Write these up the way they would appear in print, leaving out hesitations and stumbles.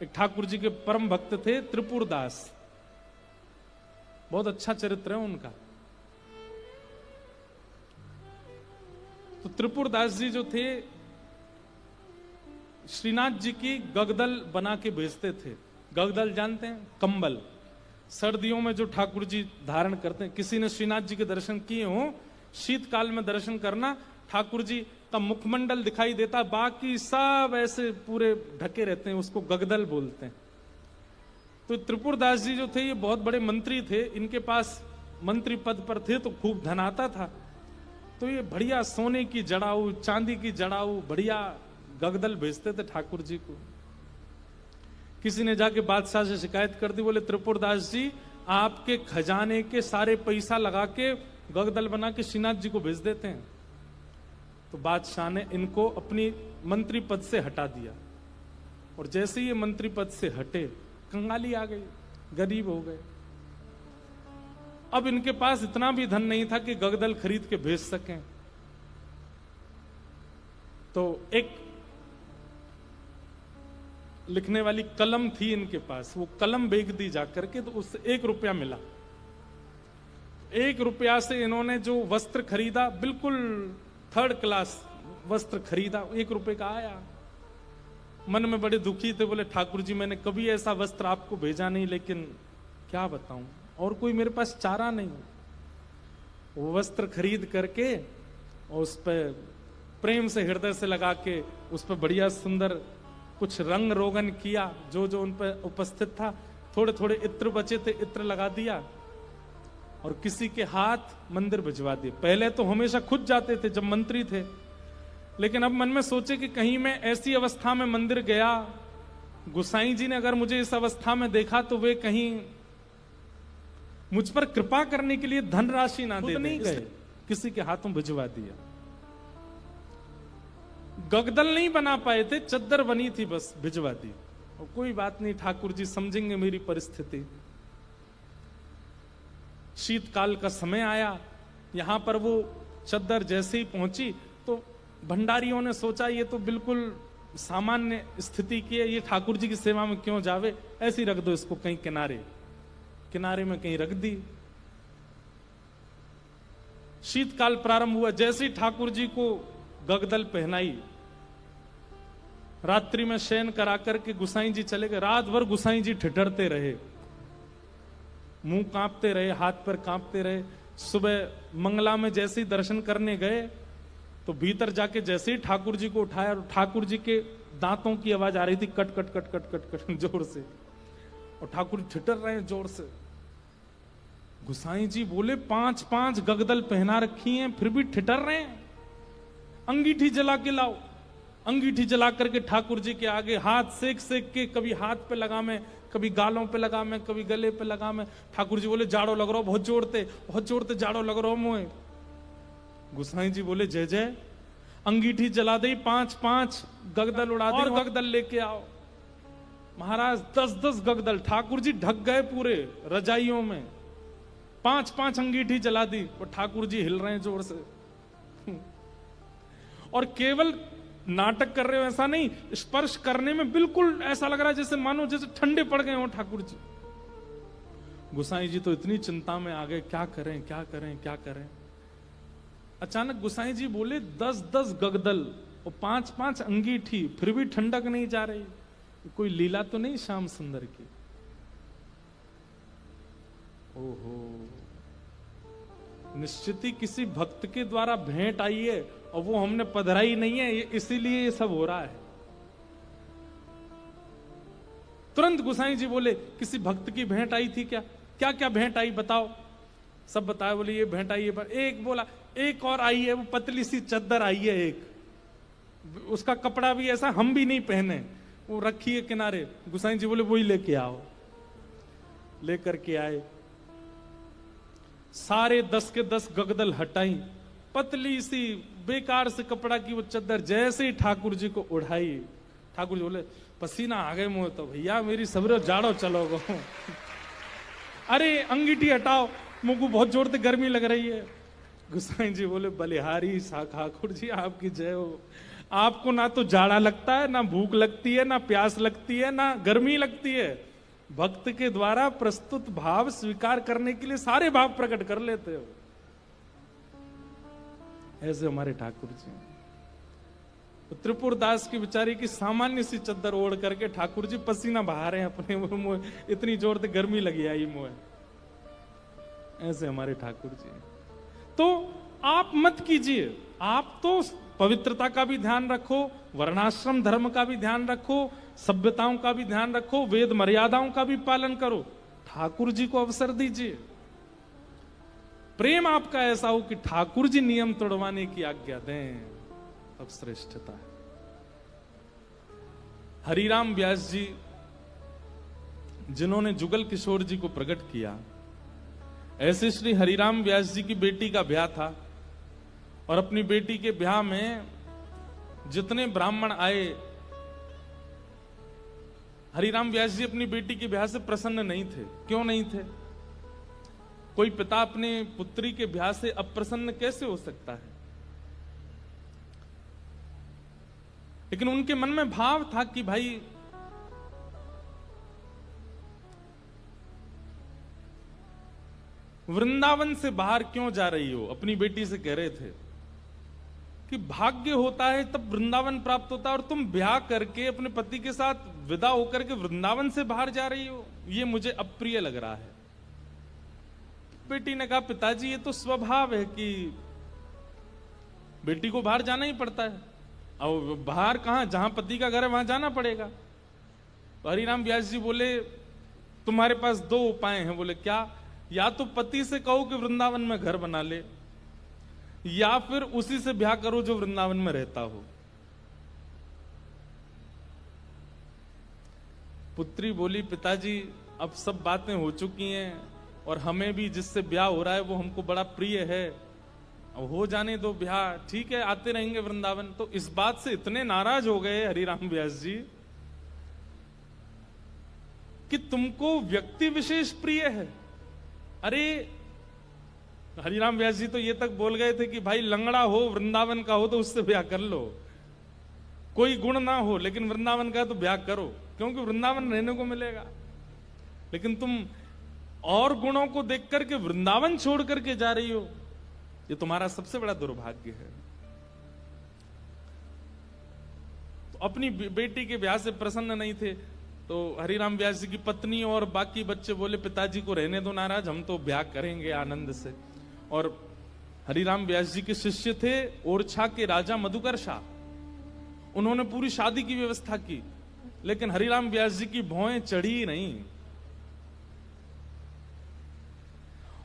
एक ठाकुर जी के परम भक्त थे त्रिपुरदास, बहुत अच्छा चरित्र है उनका। तो त्रिपुरदास जी जो थे श्रीनाथ जी की गगदल बना के भेजते थे। गगदल जानते हैं? कंबल, सर्दियों में जो ठाकुर जी धारण करते हैं। किसी ने श्रीनाथ जी के दर्शन किए हो, शीतकाल में दर्शन करना, ठाकुर जी का मुखमंडल दिखाई देता, बाकी सब ऐसे पूरे ढके रहते हैं, उसको गगदल बोलते हैं। तो त्रिपुरदास जी जो थे ये बहुत बड़े मंत्री थे, इनके पास मंत्री पद पर थे तो खूब धन आता था। तो ये बढ़िया सोने की जड़ाऊ, चांदी की जड़ाऊ, बढ़िया गगदल भेजते थे ठाकुर जी को। किसी ने जाके बादशाह से शिकायत कर दी, बोले त्रिपुरदास जी आपके खजाने के सारे पैसा लगा के गगदल बना के श्रीनाथ जी को भेज देते हैं। तो बादशाह ने इनको अपनी मंत्री पद से हटा दिया, और जैसे ये मंत्री पद से हटे कंगाली आ गई, गरीब हो गए। अब इनके पास इतना भी धन नहीं था कि गगदल खरीद के भेज सकें। तो एक लिखने वाली कलम थी इनके पास, वो कलम बेच दी जाकर के, तो उससे 1 रुपया मिला। 1 रुपया से इन्होंने जो वस्त्र खरीदा, बिल्कुल 3rd क्लास वस्त्र खरीदा, 1 रुपए का आया। मन में बड़े दुखी थे, बोले ठाकुर जी मैंने कभी ऐसा वस्त्र आपको भेजा नहीं, लेकिन क्या बताऊं, और कोई मेरे पास चारा नहीं। वो वस्त्र खरीद करके और उस पर प्रेम से हृदय से लगा के उस पर बढ़िया सुंदर कुछ रंग रोगन किया, जो जो उन पर उपस्थित था। थोड़े थोड़े इत्र बचे थे, इत्र लगा दिया और किसी के हाथ मंदिर भिजवा दिए। पहले तो हमेशा खुद जाते थे जब मंत्री थे, लेकिन अब मन में सोचे कि कहीं मैं ऐसी अवस्था में मंदिर गया, गुसाई जी ने अगर मुझे इस अवस्था में देखा तो वे कहीं मुझ पर कृपा करने के लिए धनराशि ना दे। नहीं गए, किसी के हाथों भिजवा दिया। गगदल नहीं बना पाए थे, चद्दर बनी थी, बस भिजवा दी। और कोई बात नहीं, ठाकुर जी समझेंगे मेरी परिस्थिति। शीतकाल का समय आया, यहां पर वो चद्दर जैसे ही पहुंची तो भंडारियों ने सोचा ये तो बिल्कुल सामान्य स्थिति की है, ये ठाकुर जी की सेवा में क्यों जावे, ऐसे ही रख दो इसको कहीं किनारे किनारे में कहीं रख दी। शीतकाल प्रारंभ हुआ, जैसे ही ठाकुर जी को गगदल पहनाई, रात्रि में शयन करा करके गुसाई जी चले गए। रात भर गुसाई जी ठिठरते रहे, मुंह कांपते रहे, हाथ पर कांपते रहे। सुबह मंगला में जैसे ही दर्शन करने गए तो भीतर जाके जैसे ही ठाकुर जी को उठाया, ठाकुर जी के दांतों की आवाज आ रही थी, cut cut cut cut cut cut जोर से, और ठाकुर ठिठर रहे हैं जोर से। गुसाई जी बोले 5-5 गगदल पहना रखी हैं फिर भी ठिठर रहे हैं, अंगीठी जला के लाओ। अंगीठी जला करके ठाकुर जी के आगे हाथ सेक सेक के, कभी हाथ पे लगा मैं, कभी गालों पे लगा मैं, कभी गले पे लगा मैं। ठाकुर जी बोले जाड़ो लग रहा, बहुत जोड़ते जाड़ो लग रहा मुझे। गुसाई जी बोले जय जय, अंगीठी जला दे, 5-5 गगदल उड़ा दे, और गगदल लेके आओ। महाराज 10-10 गगदल, ठाकुर जी ढक गए पूरे रजाइयों में, 5-5 अंगीठी जला दी, और ठाकुर जी हिल रहे हैं जोर से। और केवल नाटक कर रहे हो ऐसा नहीं, स्पर्श करने में बिल्कुल ऐसा लग रहा है जैसे मानो जैसे ठंडे पड़ गए हो ठाकुर जी। गुसाई जी तो इतनी चिंता में आ गए, क्या करें क्या करें क्या करें। अचानक गुसाई जी बोले 10-10 गगदल और 5-5 अंगीठी, फिर भी ठंडक नहीं जा रही, कोई लीला तो नहीं श्याम सुंदर की। ओहो, निश्चित ही किसी भक्त के द्वारा भेंट आई है और वो हमने पधराई नहीं है, इसीलिए ये सब हो रहा है। तुरंत गुसाई जी बोले किसी भक्त की भेंट आई थी क्या? क्या क्या भेंट आई बताओ। सब बताया, बोले ये भेंट आई है। पर एक बोला एक और आई है, वो पतली सी चद्दर आई है एक, उसका कपड़ा भी ऐसा हम भी नहीं पहने, वो रखी है किनारे। गुसाई जी बोले वही लेके आओ। लेकर के आए, सारे 10 के 10 गगदल हटाई, पतली सी बेकार से कपड़ा की वो चद्दर जैसे ही ठाकुर जी को उड़ाई, ठाकुर जी बोले पसीना आ गए मुंह, तो भैया मेरी सबरो जाड़ो चलो गो। अरे अंगीठी हटाओ, मुंह को बहुत जोर से गर्मी लग रही है। गुसाई जी बोले बलिहारी ठाकुर जी आपकी जय हो, आपको ना तो जाड़ा लगता है, ना भूख लगती है, ना प्यास लगती है, ना गर्मी लगती है। भक्त के द्वारा प्रस्तुत भाव स्वीकार करने के लिए सारे भाव प्रकट कर लेते हो। ऐसे हमारे ठाकुर जी। तो त्रिपुर दास की बेचारी की सामान्य सी चद्दर ओढ़ करके ठाकुर जी पसीना बहा रहे हैं अपने मुंह, इतनी जोर से गर्मी लगी आई मुंह। ऐसे हमारे ठाकुर जी। तो आप मत कीजिए, आप तो पवित्रता का भी ध्यान रखो, वर्णाश्रम धर्म का भी ध्यान रखो, सभ्यताओं का भी ध्यान रखो, वेद मर्यादाओं का भी पालन करो। ठाकुर जी को अवसर दीजिए। प्रेम आपका ऐसा हो कि ठाकुर जी नियम तोड़वाने की आज्ञा दें, तब श्रेष्ठता है। हरिराम व्यास जी जिन्होंने जुगल किशोर जी को प्रकट किया, ऐसे श्री हरिराम व्यास जी की बेटी का ब्याह था और अपनी बेटी के ब्याह में जितने ब्राह्मण आए, हरिराम व्यास जी अपनी बेटी के ब्याह से प्रसन्न नहीं थे। क्यों नहीं थे? कोई पिता अपने पुत्री के ब्याह से अप्रसन्न कैसे हो सकता है? लेकिन उनके मन में भाव था कि भाई वृंदावन से बाहर क्यों जा रही हो? अपनी बेटी से कह रहे थे कि भाग्य होता है तब वृंदावन प्राप्त होता है, और तुम ब्याह करके अपने पति के साथ विदा होकर के वृंदावन से बाहर जा रही हो, ये मुझे अप्रिय लग रहा है। बेटी ने कहा, पिताजी ये तो स्वभाव है कि बेटी को बाहर जाना ही पड़ता है, और बाहर कहां, जहां पति का घर है वहां जाना पड़ेगा। तो हरिराम व्यास जी बोले, तुम्हारे पास दो उपाय हैं। बोले क्या? या तो पति से कहो कि वृंदावन में घर बना ले, या फिर उसी से ब्याह करो जो वृंदावन में रहता हो। पुत्री बोली, पिताजी अब सब बातें हो चुकी हैं और हमें भी जिससे ब्याह हो रहा है वो हमको बड़ा प्रिय है, अब हो जाने दो ब्याह, ठीक है आते रहेंगे वृंदावन। तो इस बात से इतने नाराज हो गए हरिराम व्यास जी कि तुमको व्यक्ति विशेष प्रिय है। अरे हरिराम व्यास जी तो ये तक बोल गए थे कि भाई लंगड़ा हो, वृंदावन का हो तो उससे ब्याह कर लो, कोई गुण ना हो लेकिन वृंदावन का तो ब्याह करो, क्योंकि वृंदावन रहने को मिलेगा। लेकिन तुम और गुणों को देख करके वृंदावन छोड़ करके जा रही हो, ये तुम्हारा सबसे बड़ा दुर्भाग्य है। तो अपनी बेटी के ब्याह से प्रसन्न नहीं थे, तो हरिराम व्यास जी की पत्नी और बाकी बच्चे बोले, पिताजी को रहने दो नाराज, हम तो ब्याह करेंगे आनंद से। और हरिराम व्यास जी के शिष्य थे ओरछा के राजा मधुकरशा, उन्होंने पूरी शादी की व्यवस्था की, लेकिन हरिराम व्यास जी की भौएं चढ़ी नहीं।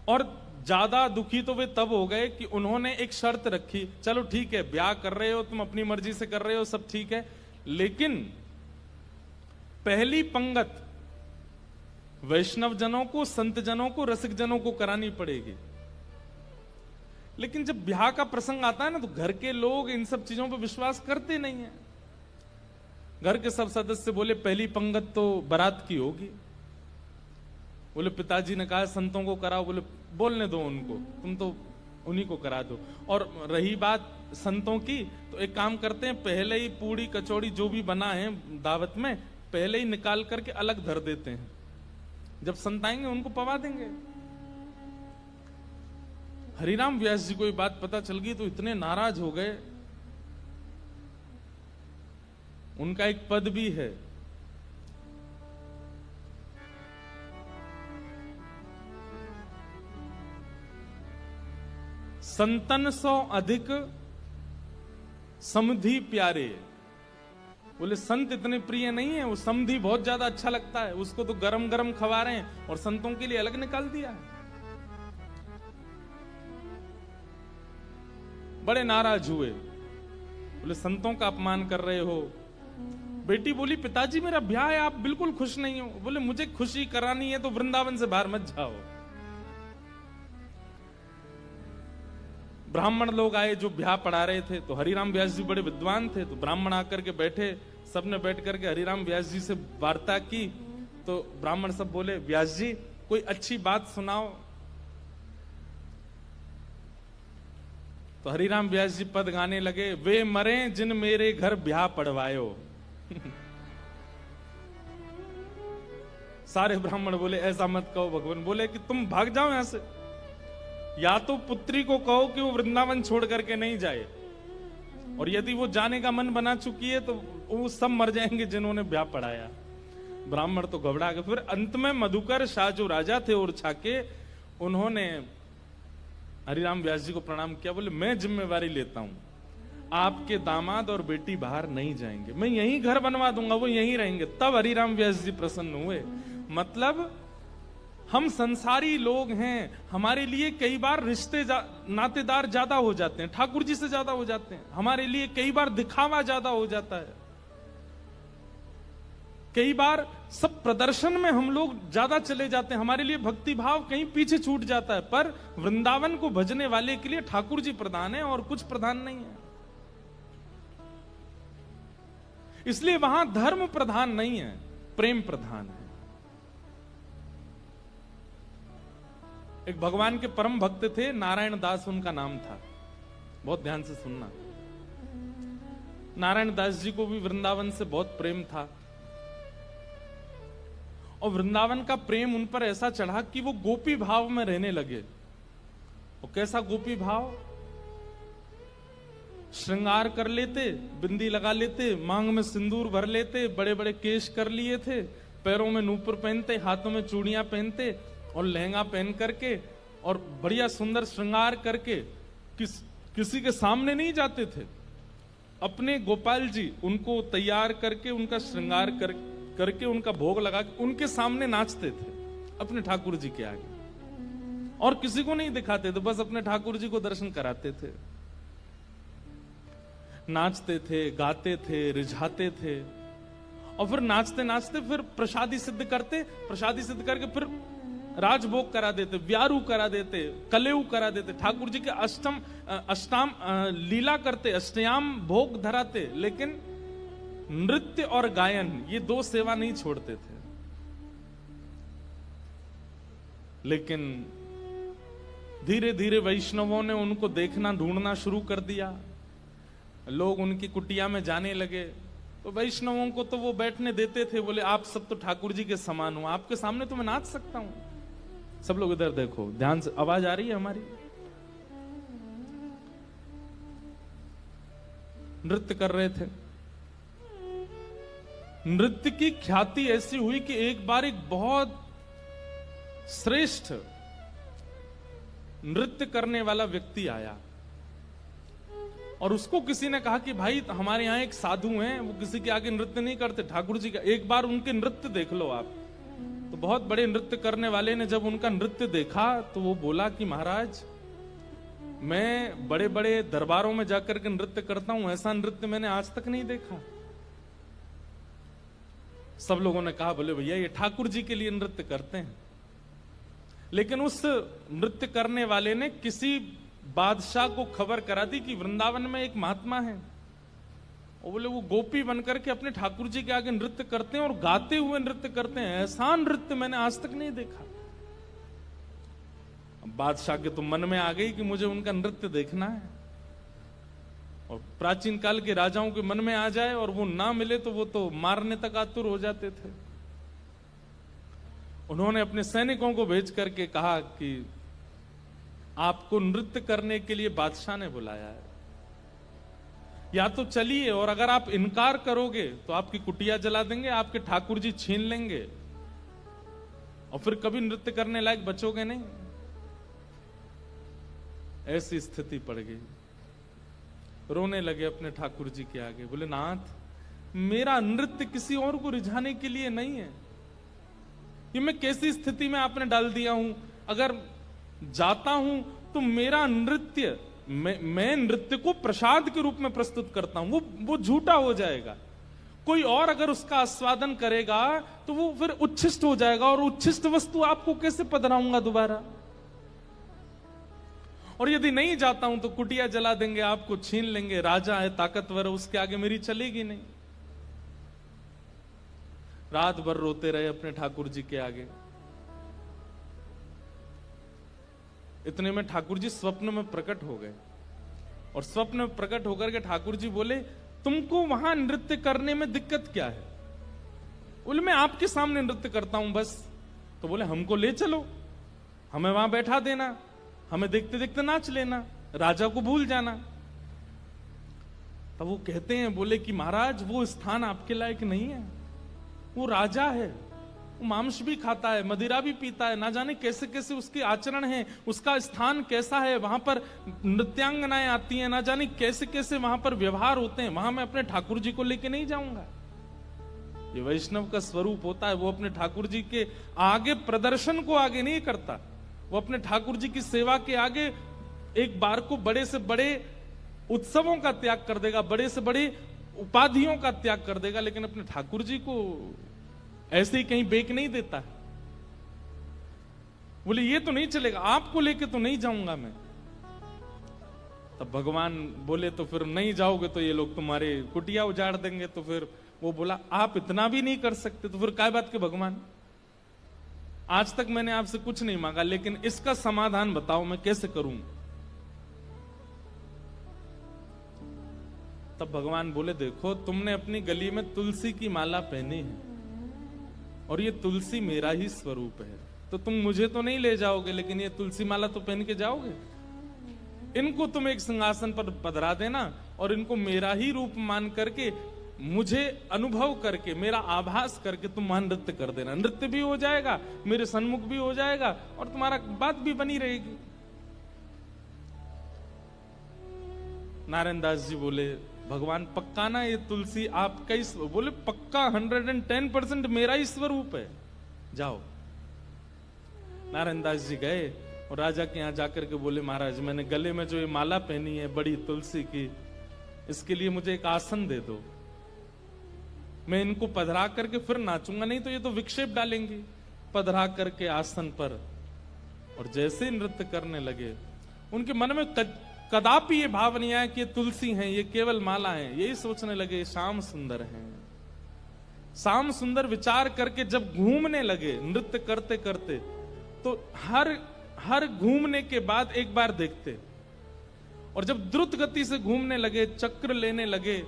और ज्यादा दुखी तो वे तब हो गए कि उन्होंने एक शर्त रखी, चलो ठीक है ब्याह कर रहे हो तुम, अपनी मर्जी से कर रहे हो, सब ठीक है, लेकिन पहली पंगत वैष्णव जनों को, संत जनों को, रसिक जनों को करानी पड़ेगी। लेकिन जब ब्याह का प्रसंग आता है ना, तो घर के लोग इन सब चीजों पर विश्वास करते नहीं है। घर के सब सदस्य बोले, पहली पंगत तो बारात की होगी। बोले पिताजी ने कहा संतों को कराओ। बोले बोलने दो उनको, तुम तो उन्हीं को करा दो। और रही बात संतों की, तो एक काम करते हैं, पहले ही पूड़ी कचौड़ी जो भी बना है दावत में, पहले ही निकाल करके अलग धर देते हैं, जब संत आएंगे उनको पवा देंगे। हरिराम व्यास जी को ये बात पता चल गई तो इतने नाराज हो गए। उनका एक पद भी है, संतन सौ अधिक समधि प्यारे। बोले संत इतने प्रिय नहीं है, वो समधि बहुत ज्यादा अच्छा लगता है, उसको तो गरम गरम खवा रहे हैं और संतों के लिए अलग निकाल दिया है। बड़े नाराज हुए, बोले संतों का अपमान कर रहे हो। बेटी बोली, पिताजी मेरा ब्याह है, आप बिल्कुल खुश नहीं हो। बोले मुझे खुशी करानी है तो वृंदावन से बाहर मत जाओ। ब्राह्मण लोग आए जो ब्याह पढ़ा रहे थे, तो हरिराम व्यास जी बड़े विद्वान थे, तो ब्राह्मण आकर के बैठे, सबने बैठ करके हरिराम व्यास जी से वार्ता की। तो ब्राह्मण सब बोले, व्यास जी कोई अच्छी बात सुनाओ। तो हरिराम व्यास जी पद गाने लगे, वे मरे जिन मेरे घर ब्याह पढ़वायो। सारे ब्राह्मण बोले ऐसा मत कहो। भगवान बोले कि तुम भाग जाओ यहां से, या तो पुत्री को कहो कि वो वृंदावन छोड़ करके नहीं जाए, और यदि वो जाने का मन बना चुकी है तो वो सब मर जाएंगे जिन्होंने ब्याह पढ़ाया। ब्राह्मण तो घबरा गए। फिर अंत में मधुकर शाह जो राजा थे ओरछा के, उन्होंने हरिराम व्यास जी को प्रणाम किया। बोले मैं जिम्मेवारी लेता हूं, आपके दामाद और बेटी बाहर नहीं जाएंगे, मैं यहीं घर बनवा दूंगा, वो यहीं रहेंगे। तब हरिराम व्यास जी प्रसन्न हुए। मतलब हम संसारी लोग हैं, हमारे लिए कई बार रिश्ते नातेदार ज्यादा हो जाते हैं, ठाकुर जी से ज्यादा हो जाते हैं। हमारे लिए कई बार दिखावा ज्यादा हो जाता है, कई बार सब प्रदर्शन में हम लोग ज्यादा चले जाते हैं, हमारे लिए भक्ति भाव कहीं पीछे छूट जाता है। पर वृंदावन को भजने वाले के लिए ठाकुर जी प्रधान है और कुछ प्रधान नहीं है। इसलिए वहां धर्म प्रधान नहीं है, प्रेम प्रधान है। एक भगवान के परम भक्त थे, नारायण दास उनका नाम था। बहुत ध्यान से सुनना। नारायण दास जी को भी वृंदावन से बहुत प्रेम था, और वृंदावन का प्रेम उन पर ऐसा चढ़ा कि वो गोपी भाव में रहने लगे। और कैसा गोपी भाव? श्रृंगार कर लेते, बिंदी लगा लेते, मांग में सिंदूर भर लेते, बड़े बड़े केश कर लिए थे, पैरों में नूपुर पहनते, हाथों में चूड़ियां पहनते और लहंगा पहन करके और बढ़िया सुंदर श्रृंगार करके किसी के सामने नहीं जाते थे। अपने गोपाल जी उनको तैयार करके, उनका श्रृंगार करके उनका भोग लगा के उनके सामने नाचते थे, अपने ठाकुर जी के आगे, और किसी को नहीं दिखाते थे, बस अपने ठाकुर जी को दर्शन कराते थे। नाचते थे, गाते थे, रिझाते थे, और फिर नाचते नाचते फिर प्रसादी सिद्ध करते, प्रसादी सिद्ध करके फिर राजभोग करा देते, व्यारू करा देते, कलेऊ करा देते, ठाकुर जी के अष्टाम लीला करते, अष्टयाम भोग धराते। लेकिन नृत्य और गायन ये दो सेवा नहीं छोड़ते थे। लेकिन धीरे धीरे वैष्णवों ने उनको देखना, ढूंढना शुरू कर दिया। लोग उनकी कुटिया में जाने लगे, तो वैष्णवों को तो वो बैठने देते थे। बोले आप सब तो ठाकुर जी के समान हो, आपके सामने तो मैं नाच सकता हूं। सब लोग इधर देखो, ध्यान से, आवाज आ रही है हमारी? नृत्य कर रहे थे। नृत्य की ख्याति ऐसी हुई कि एक बार एक बहुत श्रेष्ठ नृत्य करने वाला व्यक्ति आया, और उसको किसी ने कहा कि भाई हमारे यहाँ एक साधु हैं, वो किसी के आगे नृत्य नहीं करते, ठाकुर जी का, एक बार उनके नृत्य देख लो आप। तो बहुत बड़े नृत्य करने वाले ने जब उनका नृत्य देखा तो वो बोला कि महाराज, मैं बड़े बड़े दरबारों में जाकर के नृत्य करता हूं, ऐसा नृत्य मैंने आज तक नहीं देखा। सब लोगों ने कहा, बोले भैया ये ठाकुर जी के लिए नृत्य करते हैं। लेकिन उस नृत्य करने वाले ने किसी बादशाह को खबर करा दी कि वृंदावन में एक महात्मा है, और बोले वो गोपी बनकर के अपने ठाकुर जी के आगे नृत्य करते हैं और गाते हुए नृत्य करते हैं, ऐसा नृत्य मैंने आज तक नहीं देखा। बादशाह के तो मन में आ गई कि मुझे उनका नृत्य देखना है, और प्राचीन काल के राजाओं के मन में आ जाए और वो ना मिले तो वो तो मारने तक आतुर हो जाते थे। उन्होंने अपने सैनिकों को भेज करके कहा कि आपको नृत्य करने के लिए बादशाह ने बुलाया है, या तो चलिए, और अगर आप इनकार करोगे तो आपकी कुटिया जला देंगे, आपके ठाकुर जी छीन लेंगे, और फिर कभी नृत्य करने लायक बचोगे नहीं। ऐसी स्थिति पड़ गई। रोने लगे अपने ठाकुर जी के आगे। बोले नाथ, मेरा नृत्य किसी और को रिझाने के लिए नहीं है, ये मैं कैसी स्थिति में आपने डाल दिया हूं। अगर जाता हूं तो मेरा नृत्य, मैं नृत्य को प्रसाद के रूप में प्रस्तुत करता हूं, वो झूठा हो जाएगा। कोई और अगर उसका आस्वादन करेगा तो वो फिर उच्छिष्ट हो जाएगा, और उच्छिष्ट वस्तु आपको कैसे पधराऊंगा दोबारा। और यदि नहीं जाता हूं तो कुटिया जला देंगे, आपको छीन लेंगे, राजा है, ताकतवर है, उसके आगे मेरी चलेगी नहीं। रात भर रोते रहे अपने ठाकुर जी के आगे। इतने में ठाकुर जी स्वप्न में प्रकट हो गए। और स्वप्न में प्रकट होकर के ठाकुर जी बोले, तुमको वहां नृत्य करने में दिक्कत क्या है? बोले, मैं आपके सामने नृत्य करता हूं बस। तो बोले, हमको ले चलो, हमें वहां बैठा देना, हमें देखते देखते नाच लेना, राजा को भूल जाना। तब वो कहते हैं, बोले कि महाराज वो स्थान आपके लायक नहीं है, वो राजा है, वो मांस भी खाता है, मदिरा भी पीता है, ना जाने कैसे कैसे उसके आचरण है, उसका स्थान कैसा है, वहां पर नृत्यांगनाएं आती हैं, ना जाने कैसे कैसे वहां पर व्यवहार होते हैं, वहां मैं अपने ठाकुर जी को लेके नहीं जाऊंगा। ये वैष्णव का स्वरूप होता है, वो अपने ठाकुर जी के आगे प्रदर्शन को आगे नहीं करता, वो अपने ठाकुर जी की सेवा के आगे एक बार को बड़े से बड़े उत्सवों का त्याग कर देगा, बड़े से बड़े उपाधियों का त्याग कर देगा, लेकिन अपने ठाकुर जी को ऐसे ही कहीं बेक नहीं देता। बोले, ये तो नहीं चलेगा, आपको लेके तो नहीं जाऊंगा मैं। तब भगवान बोले, तो फिर नहीं जाओगे तो ये लोग तुम्हारे कुटिया उजाड़ देंगे। तो फिर वो बोला, आप इतना भी नहीं कर सकते तो फिर काय बात के भगवान, आज तक मैंने आपसे कुछ नहीं मांगा, लेकिन इसका समाधान बताओ मैं कैसे करूं। तब भगवान बोले, देखो तुमने अपनी गली में तुलसी की माला पहनी है और ये तुलसी मेरा ही स्वरूप है, तो तुम मुझे तो नहीं ले जाओगे, लेकिन ये तुलसी माला तो पहन के जाओगे। इनको तुम एक सिंहासन पर पधरा देना और इनको मेरा ही रूप मान करके, मुझे अनुभव करके, मेरा आभास करके तुम वहां नृत्य कर देना। नृत्य भी हो जाएगा, मेरे सन्मुख भी हो जाएगा और तुम्हारा बात भी बनी रहेगी। नारायण दास जी बोले, भगवान पक्का ना ये तुलसी आपका ही? बोले, पक्का 110% मेरा ही स्वरूप है, जाओ। नारायण दास जी गए और राजा के यहां जाकर के बोले, महाराज मैंने गले में जो ये माला पहनी है बड़ी तुलसी की, इसके लिए मुझे एक आसन दे दो, मैं इनको पधरा करके फिर नाचूंगा, नहीं तो ये तो विक्षेप डालेंगे। पधरा करके आसन पर और जैसे नृत्य करने लगे, उनके मन में कदापि ये भाव नहीं आया कि ये तुलसी हैं, ये केवल माला हैं। यही सोचने लगे श्याम सुंदर हैं। श्याम सुंदर विचार करके जब घूमने लगे नृत्य करते करते, तो हर घूमने के बाद एक बार देखते, और जब द्रुत गति से घूमने लगे, चक्र लेने लगे,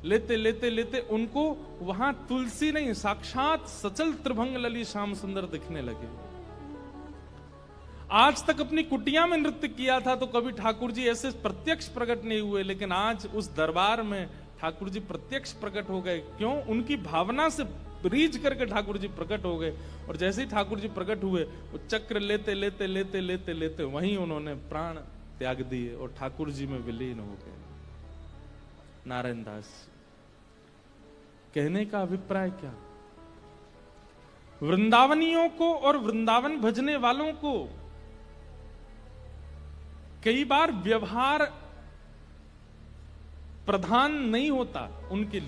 लेते लेते लेते उनको वहां तुलसी नहीं, साक्षात सचल त्रिभंग लली श्याम सुंदर दिखने लगे। आज तक अपनी कुटिया में नृत्य किया था तो कभी ठाकुर जी ऐसे प्रत्यक्ष प्रकट नहीं हुए, लेकिन आज उस दरबार में ठाकुर जी प्रत्यक्ष प्रकट हो गए। क्यों? उनकी भावना से रीझ करके ठाकुर जी प्रकट हो गए, और जैसे ही ठाकुर जी प्रकट हुए, वो चक्र लेते लेते लेते लेते लेते वहीं उन्होंने प्राण त्याग दिए और ठाकुर जी में विलीन हो गए। नारायण दास कहने का अभिप्राय क्या? वृंदावनियों को और वृंदावन भजने वालों को कई बार व्यवहार प्रधान नहीं होता, उनके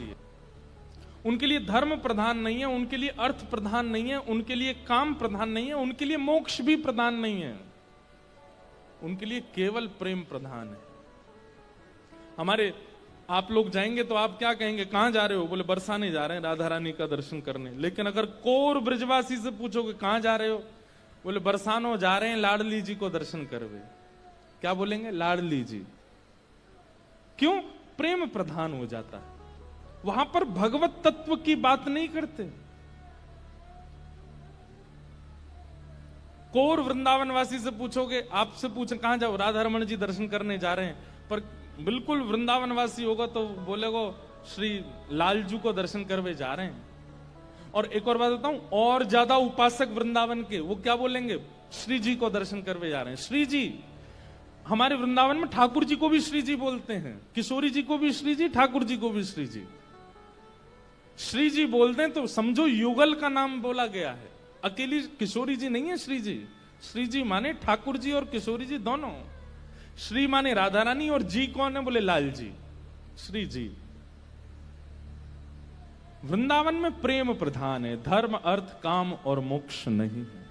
लिए धर्म प्रधान नहीं है, उनके लिए अर्थ प्रधान नहीं है, उनके लिए काम प्रधान नहीं है, उनके लिए मोक्ष भी प्रधान नहीं है, उनके लिए केवल प्रेम प्रधान है। हमारे आप लोग जाएंगे तो आप क्या कहेंगे, कहां जा रहे हो? बोले, बरसाने जा रहे हैं, राधा रानी का दर्शन करने। लेकिन अगर कोर ब्रजवासी से पूछोगे कहां जा रहे हो, बोले बरसानो जा रहे हैं लाडली जी को दर्शन करवे। क्या बोलेंगे? लाडली जी। क्यों? प्रेम प्रधान हो जाता है, वहां पर भगवत तत्व की बात नहीं करते। कोर वृंदावनवासी से पूछोगे, आपसे पूछे कहां जाओ, राधा रमण जी दर्शन करने जा रहे हैं, पर बिल्कुल वृंदावनवासी होगा तो बोलेगो श्री लालजू को दर्शन करवे जा रहे हैं। और एक और बात बताऊं, और ज्यादा उपासक वृंदावन के, वो क्या बोलेंगे? श्री जी को दर्शन करवे जा रहे हैं। श्री जी, हमारे वृंदावन में ठाकुर जी को भी श्री जी बोलते हैं, किशोरी जी को भी श्री जी, ठाकुर जी को भी श्री जी। श्री जी बोलते हैं तो समझो युगल का नाम बोला गया है, अकेली किशोरी जी नहीं है श्री जी। श्री जी माने ठाकुर जी और किशोरी जी दोनों। श्री माने राधा रानी और जी कौन है? बोले लाल जी, श्री जी। वृंदावन में प्रेम प्रधान है, धर्म अर्थ काम और मोक्ष नहीं है।